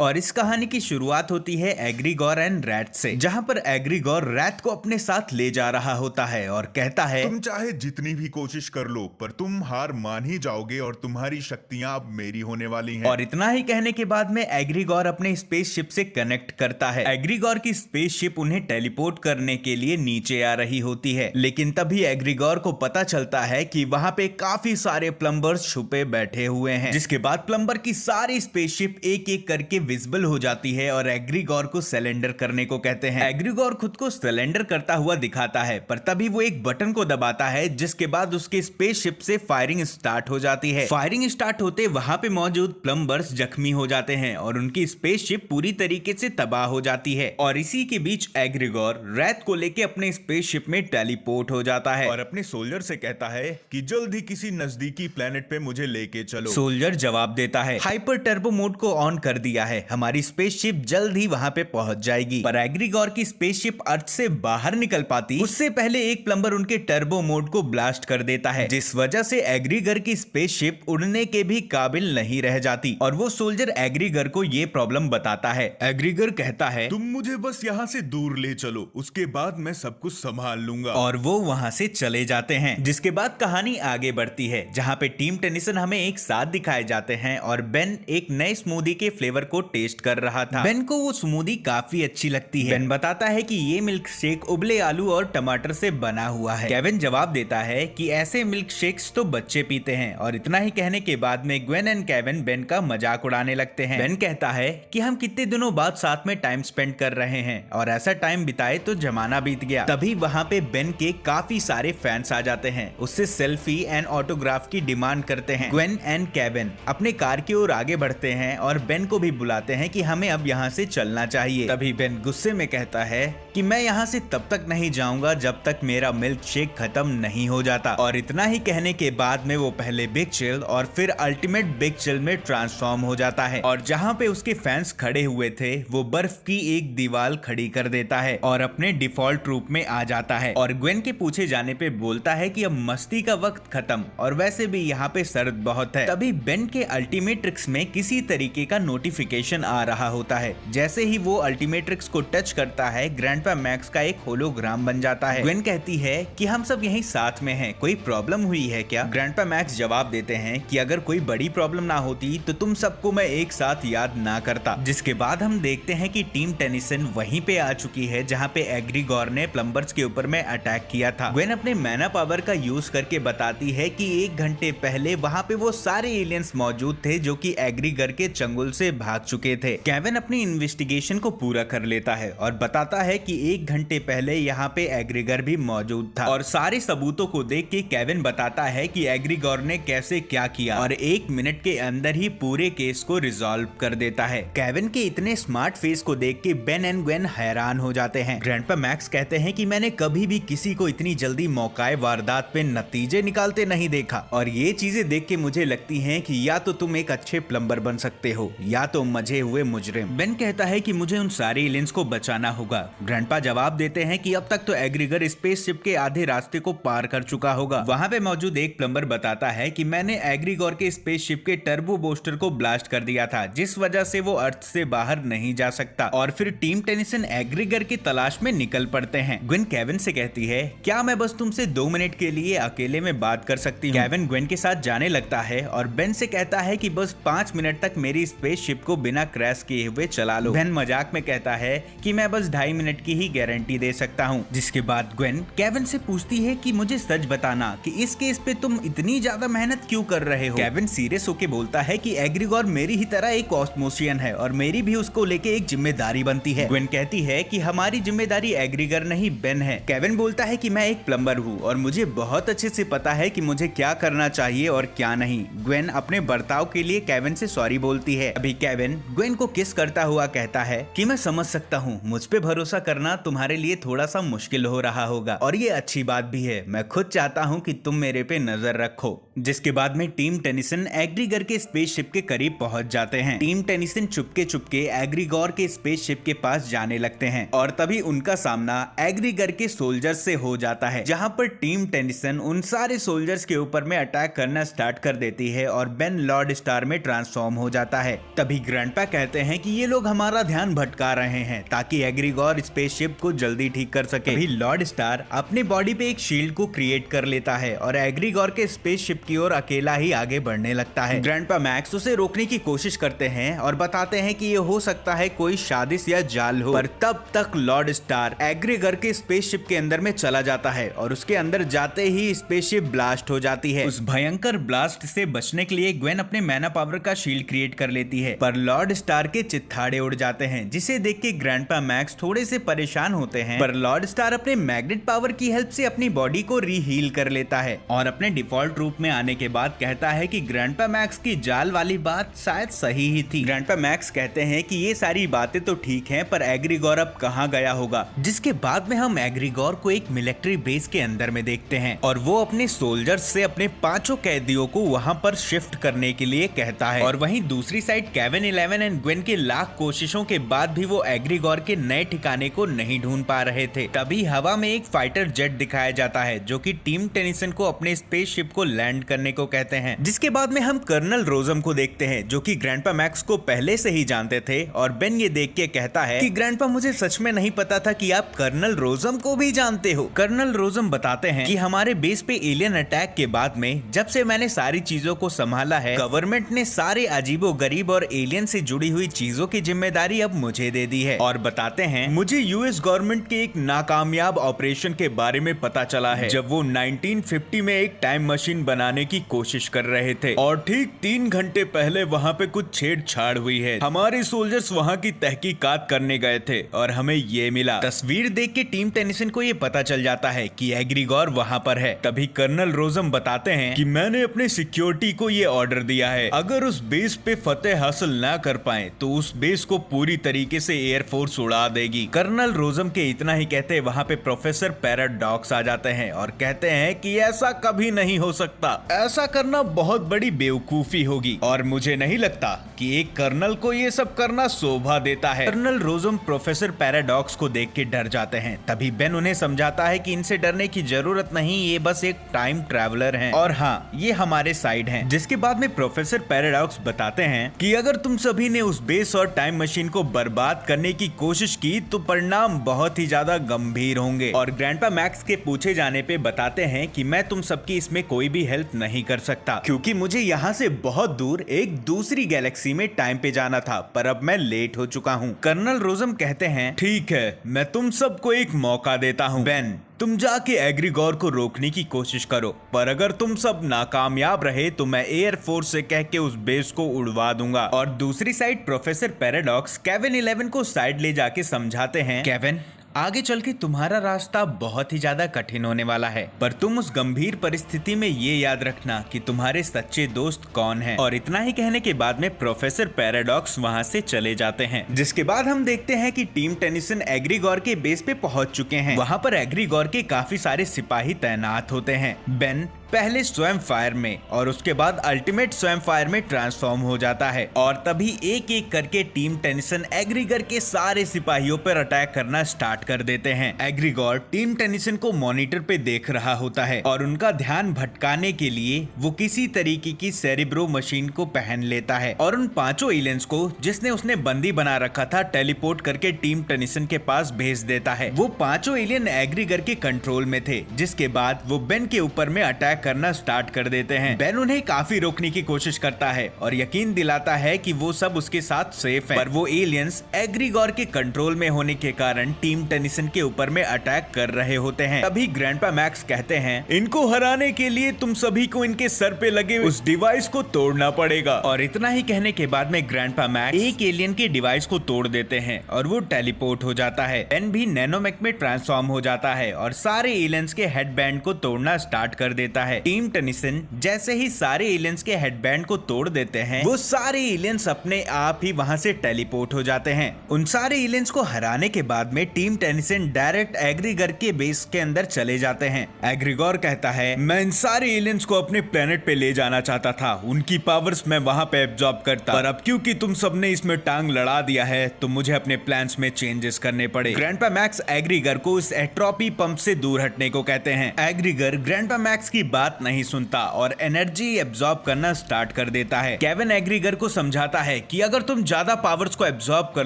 और इस कहानी की शुरुआत होती है एग्रीगोर एंड रैट से, जहां पर एग्रीगोर रैट को अपने साथ ले जा रहा होता है और कहता है, तुम चाहे जितनी भी कोशिश कर लो पर तुम हार मान ही जाओगे और तुम्हारी शक्तियां अब मेरी होने वाली हैं। और इतना ही कहने के बाद में एग्रीगोर अपने स्पेसशिप से कनेक्ट करता है। एग्रीगोर की स्पेसशिप उन्हें टेलीपोर्ट करने के लिए नीचे आ रही होती है, लेकिन तभी एग्रीगोर को पता चलता है कि वहां पे काफी सारे प्लम्बर्स छुपे बैठे हुए हैं। जिसके बाद प्लम्बर की सारी स्पेसशिप एक एक करके विजिबल हो जाती है और एग्रीगोर को सरेंडर करने को कहते हैं। एग्रीगोर खुद को सरेंडर करता हुआ दिखाता है, पर तभी वो एक बटन को दबाता है, जिसके बाद उसके स्पेसशिप से फायरिंग स्टार्ट हो जाती है। फायरिंग स्टार्ट होते वहां पे मौजूद प्लम्बर्स जख्मी हो जाते हैं और उनकी स्पेसशिप पूरी तरीके से तबाह हो जाती है। और इसी के बीच एग्रीगोर रैट को लेके अपने स्पेसशिप में टेलीपोर्ट हो जाता है और अपने सोल्जर से कहता है कि जल्द ही किसी नजदीकी प्लेनेट पे मुझे लेके चलो। सोल्जर जवाब देता है, हाइपर टर्बो मोड को ऑन कर दिया है, हमारी स्पेसशिप जल्द ही वहां पे पहुंच जाएगी। पर एग्रीगोर की स्पेसशिप अर्थ से बाहर निकल पाती उससे पहले एक प्लम्बर उनके टर्बो मोड को ब्लास्ट कर देता है, जिस वजह से एग्रीगोर की स्पेसशिप उड़ने के भी काबिल नहीं रह जाती। और वो सोल्जर एग्रीगोर को ये प्रॉब्लम बताता है। एग्रीगोर कहता है, तुम मुझे बस यहाँ से दूर ले चलो, उसके बाद मैं सब कुछ संभाल लूंगा। और वो वहां से चले जाते हैं। जिसके बाद कहानी आगे बढ़ती है, जहां पे टीम टेनिसन हमें एक साथ दिखाए जाते हैं और बेन एक नए स्मूदी के फ्लेवर को टेस्ट कर रहा था। बेन को वो स्मूदी काफी अच्छी लगती है। बेन बताता है कि ये मिल्क शेक उबले आलू और टमाटर से बना हुआ है। केविन जवाब देता है कि ऐसे मिल्क शेक्स तो बच्चे पीते हैं। और इतना ही कहने के बाद में ग्वेन एंड केविन बेन का मजाक उड़ाने लगते हैं। बेन कहता है कि हम कितने दिनों बाद साथ में टाइम स्पेंड कर रहे हैं और ऐसा टाइम बिताए तो जमाना बीत गया। तभी वहां पे बेन के काफी सारे फैंस आ जाते हैं, उससे सेल्फी एंड ऑटोग्राफ की डिमांड करते हैं। ग्वेन एंड केविन अपने कार की ओर आगे बढ़ते हैं और बेन को भी बुलाते हैं कि हमें अब यहाँ से चलना चाहिए। तभी बेन गुस्से में कहता है कि मैं यहाँ से तब तक नहीं जाऊंगा जब तक मेरा मिल्क शेक खत्म नहीं हो जाता। और इतना ही कहने के बाद में वो पहले बिग चिल और फिर अल्टीमेट बिग चिल में ट्रांसफॉर्म हो जाता है और जहाँ पे उसके फैंस खड़े हुए थे वो बर्फ की एक दीवार खड़ी कर देता है और अपने डिफॉल्ट रूप में आ जाता है। और ग्वेन के पूछे जाने पे बोलता है कि अब मस्ती का वक्त खत्म और वैसे भी यहाँ पे सर्द बहुत है। तभी बेन के अल्टीमेट्रिक्स में किसी तरीके का नोटिफिकेशन आ रहा होता है। जैसे ही वो अल्टीमेट्रिक्स को टच करता है, ग्रैंडपा मैक्स का एक होलोग्राम बन जाता है। ग्वेन कहती है कि हम सब यहीं साथ में हैं, कोई प्रॉब्लम हुई है क्या? ग्रैंडपा मैक्स जवाब देते हैं कि अगर कोई बड़ी प्रॉब्लम ना होती तो तुम सबको मैं एक साथ याद ना करता। जिसके बाद हम देखते हैं कि टीम टेनिसन वहीं पे आ चुकी है जहां पे एग्रीगोर ने प्लम्बर्स के ऊपर में अटैक किया था। ग्वेन अपने मैना पावर का यूज करके बताती है कि 1 घंटे पहले वहां पे वो सारे एलियंस मौजूद थे जो कि एग्रीगोर के चंगुल से भाग चुके थे। केविन अपनी इन्वेस्टिगेशन को पूरा कर लेता है और बताता है कि 1 घंटे पहले यहाँ पे एग्रीगोर भी मौजूद था। और सारे सबूतों को देख के केविन बताता है कि एग्रीगोर ने कैसे क्या किया और 1 मिनट के अंदर ही पूरे केस को रिजॉल्व कर देता है। केविन के इतने स्मार्ट फेस को देख के बेन एंड ग्वेन हैरान हो जाते हैं। ग्रैंडपा मैक्स कहते हैं कि मैंने कभी भी किसी को इतनी जल्दी मौकाए वारदात पे नतीजे निकालते नहीं देखा और ये चीजें देख के मुझे लगती हैं कि या तो तुम एक अच्छे प्लम्बर बन सकते हो या तो मजे हुए मुजरिम। बेन कहता है कि मुझे उन सारे एलियंस को बचाना होगा। ग्रैंडपा जवाब देते हैं कि अब तक तो एग्रीगोर स्पेसशिप के आधे रास्ते को पार कर चुका होगा। वहां पे मौजूद एक प्लम्बर बताता है कि मैंने एग्रीगोर के स्पेसशिप के टर्बो बूस्टर को ब्लास्ट कर दिया था, जिस वजह से वो अर्थ से बाहर नहीं जा सकता। और फिर टीम टेनिसन एग्रीगोर की तलाश में निकल पड़ते हैं। ग्वेन केविन से कहती है, क्या मैं बस तुमसे 2 मिनट के लिए अकेले में बात कर सकती हूँ? केविन ग्वेन के साथ जाने लगता है और बेन से कहता है कि बस 5 मिनट तक मेरी स्पेसशिप को बिना क्रैश किए हुए चला लो। बेन मजाक में कहता है कि मैं बस 2.5 मिनट की ही गारंटी दे सकता हूँ। जिसके बाद ग्वेन केविन से पूछती है कि मुझे सच बताना कि इस केस पे तुम इतनी ज्यादा मेहनत क्यों कर रहे हो? केविन सीरियस होके बोलता है कि एग्रीगोर मेरी ही तरह एक ऑस्मोसियन है और मेरी भी उसको लेके एक जिम्मेदारी बनती है। ग्वेन कहती है कि हमारी जिम्मेदारी एग्रीगोर नहीं बेन है। केविन बोलता है कि मैं एक प्लम्बर हूँ और मुझे बहुत अच्छे से पता है कि मुझे क्या करना चाहिए और क्या नहीं। ग्वेन अपने बर्ताव के लिए केविन से सॉरी बोलती है। अभी केविन ग्वेन को किस करता हुआ कहता है कि मैं समझ सकता हूँ, मुझ पे भरोसा करना तुम्हारे लिए थोड़ा सा मुश्किल हो रहा होगा और ये अच्छी बात भी है। मैं खुद चाहता हूँ कि तुम मेरे पे नजर रखो। जिसके बाद में टीम टेनिसन एग्रीगोर के स्पेसशिप के करीब पहुंच जाते हैं। टीम टेनिसन चुपके चुपके एग्रीगोर के स्पेसशिप के पास जाने लगते हैं और तभी उनका सामना एग्रीगोर के सोल्जर्स से हो जाता है, जहां पर टीम टेनिसन उन सारे सोल्जर्स के ऊपर में अटैक करना स्टार्ट कर देती है और बेन लॉर्ड स्टार में ट्रांसफॉर्म हो जाता है। तभी ग्रैंड ग्रैंडपा कहते हैं कि ये लोग हमारा ध्यान भटका रहे हैं ताकि एग्रीगोर स्पेसशिप को जल्दी ठीक कर सके। अभी लॉर्ड स्टार अपनी बॉडी पे एक शील्ड को क्रिएट कर लेता है और एग्रीगोर के स्पेसशिप की ओर अकेला ही आगे बढ़ने लगता है। ग्रैंडपा मैक्स उसे रोकने की कोशिश करते हैं और बताते हैं कि ये हो सकता है कोई साजिश या जाल हो, पर तब तक लॉर्ड स्टार एग्रीगोर के स्पेसशिप के अंदर में चला जाता है और उसके अंदर जाते ही स्पेसशिप ब्लास्ट हो जाती है। उस भयंकर ब्लास्ट से बचने के लिए ग्वेन अपने मैना पावर का शील्ड क्रिएट कर लेती है, पर लॉर्ड स्टार के चित्थाड़े उड़ जाते हैं, जिसे देख के ग्रैंडपा मैक्स थोड़े से परेशान होते हैं। पर लॉर्ड स्टार अपने मैग्नेट पावर की हेल्प से अपनी बॉडी को रीहील कर लेता है और अपने डिफॉल्ट रूप में आने के बाद कहता है कि ग्रैंडपा मैक्स की जाल वाली बात शायद सही ही थी। ग्रैंडपा मैक्स कहते हैं कि ये सारी बातें तो ठीक हैं, पर एग्रीगोर अब कहाँ गया होगा। जिसके बाद में हम एग्रीगोर को एक मिलिट्री बेस के अंदर में देखते हैं और वो अपने सोल्जर्स से अपने 5 कैदियों को वहां पर शिफ्ट करने के लिए कहता है। और वहीं दूसरी साइड केविन 11 एंड ग्वेन के लाख कोशिशों के बाद भी वो एग्रीगोर के नए ठिकाने को नहीं ढूंढ पा रहे थे। तभी हवा में एक फाइटर जेट दिखाया जाता है जो कि टीम टेनिसन को अपने स्पेसशिप को लैंड करने को कहते हैं। जिसके बाद में हम कर्नल रोजम को देखते हैं जो कि ग्रैंडपा मैक्स को पहले से ही जानते थे और बेन ये देख के कहता है कि ग्रैंडपा मुझे सच में नहीं पता था कि आप कर्नल रोजम को भी जानते हो। कर्नल रोजम बताते हैं कि हमारे बेस पे एलियन अटैक के बाद में जब से मैंने सारी चीजों को संभाला है, गवर्नमेंट ने सारे अजीबो गरीब और एलियन से जुड़ी हुई चीजों की जिम्मेदारी अब मुझे दे दी है। और बताते हैं मुझे यूएस गवर्नमेंट के एक नाकामयाब ऑपरेशन के बारे में पता चला है जब वो 1950 में एक टाइम मशीन बनाने की कोशिश कर रहे थे और ठीक 3 घंटे पहले वहाँ पे कुछ छेड़छाड़ हुई है। हमारे सोल्जर्स वहाँ की तहकीकात करने गए थे और हमें ये मिला। तस्वीर देख के टीम टेनिसन को ये पता चल जाता है कि एग्रीगोर वहाँ पर है। तभी कर्नल रोजम बताते हैं कि मैंने अपने सिक्योरिटी को ये ऑर्डर दिया है, अगर उस बेस पे फतेह हासिल ना कर पाए तो उस बेस को पूरी तरीके से एयरफोर्स उड़ा देगी। कर्नल रोजम के इतना ही कहते वहाँ पे प्रोफेसर पैराडॉक्स आ जाते हैं और कहते हैं कि ऐसा कभी नहीं हो सकता, ऐसा करना बहुत बड़ी बेवकूफी होगी और मुझे नहीं लगता कि एक कर्नल को ये सब करना शोभा देता है। कर्नल रोजम प्रोफेसर पैराडॉक्स को देख के डर जाते हैं। तभी बेन उन्हें समझाता है कि इनसे डरने की जरूरत नहीं, ये बस एक टाइम ट्रैवलर हैं और हाँ ये हमारे साइड हैं। जिसके बाद में प्रोफेसर पैराडॉक्स बताते हैं कि अगर तुम सभी ने उस बेस और टाइम मशीन को बर्बाद करने की कोशिश की तो परिणाम बहुत ही ज्यादा गंभीर होंगे। और ग्रैंडपा मैक्स के पूछे जाने पे बताते हैं कि मैं तुम सबकी इसमें कोई भी हेल्प नहीं कर सकता क्योंकि मुझे यहाँ से बहुत दूर एक दूसरी गैलेक्सी में टाइम पे जाना था, पर अब मैं लेट हो चुका हूँ। कर्नल रोजम कहते हैं ठीक है, मैं तुम सबको एक मौका देता हूँ। बेन तुम जाके एग्रीगोर को रोकने की कोशिश करो, पर अगर तुम सब नाकामयाब रहे तो मैं एयरफोर्स से कह के उस बेस को उड़वा दूंगा। और दूसरी साइड प्रोफेसर पैराडॉक्स केविन 11 को साइड ले जाके समझाते हैं, केविन आगे चल के तुम्हारा रास्ता बहुत ही ज्यादा कठिन होने वाला है, पर तुम उस गंभीर परिस्थिति में ये याद रखना कि तुम्हारे सच्चे दोस्त कौन हैं। और इतना ही कहने के बाद में प्रोफेसर पैराडॉक्स वहां से चले जाते हैं। जिसके बाद हम देखते हैं कि टीम टेनिसन एग्रीगोर के बेस पे पहुंच चुके हैं। वहां पर एग्रीगोर के काफी सारे सिपाही तैनात होते हैं। बेन पहले स्वयं फायर में और उसके बाद अल्टीमेट स्वयं फायर में ट्रांसफॉर्म हो जाता है और तभी एक एक करके टीम टेनिसन एग्रीगोर के सारे सिपाहियों पर अटैक करना स्टार्ट कर देते हैं। एग्रीगोर टीम टेनिसन को मॉनिटर पे देख रहा होता है और उनका ध्यान भटकाने के लिए वो किसी तरीके की सेरिब्रो मशीन को पहन लेता है और उन 5 एलियंस को जिसने उसने बंदी बना रखा था टेलीपोर्ट करके टीम टेनिसन के पास भेज देता है। वो 5 एलियन एग्रीगोर के कंट्रोल में थे, जिसके बाद वो बेन के ऊपर में अटैक करना स्टार्ट कर देते हैं। बेन उन्हें काफी रोकने की कोशिश करता है और यकीन दिलाता है कि वो सब उसके साथ सेफ है, पर वो एलियंस एग्रीगोर के कंट्रोल में होने के कारण टीम टेनिसन के ऊपर में अटैक कर रहे होते हैं। तभी ग्रैंडपा मैक्स कहते हैं इनको हराने के लिए तुम सभी को इनके सर पे लगे उस डिवाइस को तोड़ना पड़ेगा। और इतना ही कहने के बाद में ग्रैंडपा मैक्स एक एलियन के डिवाइस को तोड़ देते हैं और वो टेलीपोर्ट हो जाता है। बेन भी नैनोमेक में ट्रांसफॉर्म हो जाता है और सारे एलियंस के हेडबैंड को तोड़ना स्टार्ट कर देता है। टीम टेनिसन जैसे ही सारे एलियंस के हेडबैंड को तोड़ देते हैं, वो सारे एलियंस अपने आप ही वहां से टेलीपोर्ट हो जाते हैं। उन सारे एलियंस को हराने के बाद में टीम टेनिसन डायरेक्ट एग्रीगोर के बेस के अंदर चले जाते हैं। एग्रीगोर कहता है मैं इन सारे एलियंस को अपने प्लेनेट पे ले जाना चाहता था, उनकी पावर्स मैं वहां पे एब्जॉर्ब करता, पर अब क्योंकि तुम सबने इसमें टांग लड़ा दिया है तो मुझे अपने प्लान्स में चेंजेस करने पड़े। ग्रैंडपा मैक्स एग्रीगोर को इस एट्रोपी पंप से दूर हटने को कहते हैं। एग्रीगोर ग्रैंडपा मैक्स की बात नहीं सुनता और एनर्जी एब्जॉर्ब करना स्टार्ट कर देता है। केविन एग्रीगर को समझाता है कि अगर तुम ज्यादा पावर्स को एब्जॉर्ब कर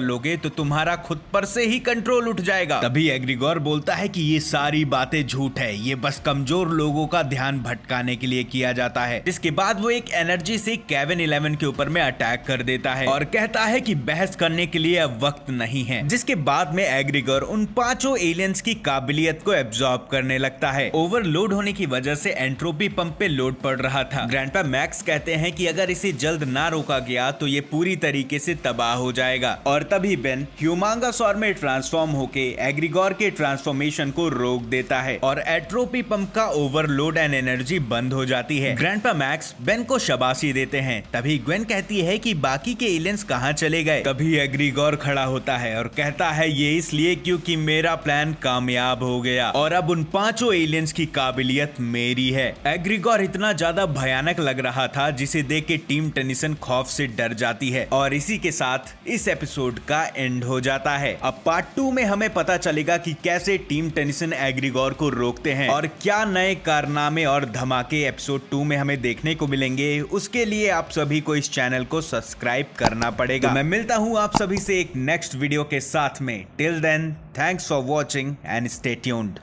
लोगे तो तुम्हारा खुद पर से ही कंट्रोल उठ जाएगा। तभी एग्रीगोर बोलता है कि ये सारी बातें झूठ है, ये बस कमजोर लोगों का ध्यान भटकाने के लिए किया जाता है। इसके बाद वो एक एनर्जी से केविन 11 के ऊपर में अटैक कर देता है और कहता है कि बहस करने के लिए अब वक्त नहीं है। जिसके बाद में एग्रीगोर उन 5 एलियंस की काबिलियत को एब्जॉर्ब करने लगता है। ओवरलोड होने की वजह से एंट्रोपी पंप पे लोड पड़ रहा था। ग्रैंडपा मैक्स कहते हैं कि अगर इसे जल्द ना रोका गया तो ये पूरी तरीके से तबाह हो जाएगा और तभी बेन ह्यूमांगासौर में ट्रांसफॉर्म होके एग्रीगोर के ट्रांसफॉर्मेशन को रोक देता है और एंट्रोपी पंप का ओवरलोड एंड एनर्जी बंद हो जाती है। ग्रैंडपा मैक्स बेन को शाबाशी देते हैं। तभी ग्वेन कहती है कि बाकी के एलियंस कहां चले गए। तभी एग्रीगोर खड़ा होता है और कहता है ये इसलिए क्योंकि मेरा प्लान कामयाब हो गया और अब उन 5 एलियंस की काबिलियत मेरी है। एग्रीगोर इतना ज्यादा भयानक लग रहा था जिसे देख के टीम टेनिसन खौफ से डर जाती है और इसी के साथ इस एपिसोड का एंड हो जाता है। अब पार्ट 2 में हमें पता चलेगा कि कैसे टीम टेनिसन एग्रीगोर को रोकते हैं और क्या नए कारनामे और धमाके एपिसोड 2 में हमें देखने को मिलेंगे। उसके लिए आप सभी को इस चैनल को सब्सक्राइब करना पड़ेगा। तो मैं मिलता हूं आप सभी से एक नेक्स्ट वीडियो के साथ में। Till then, thanks for watching and stay tuned.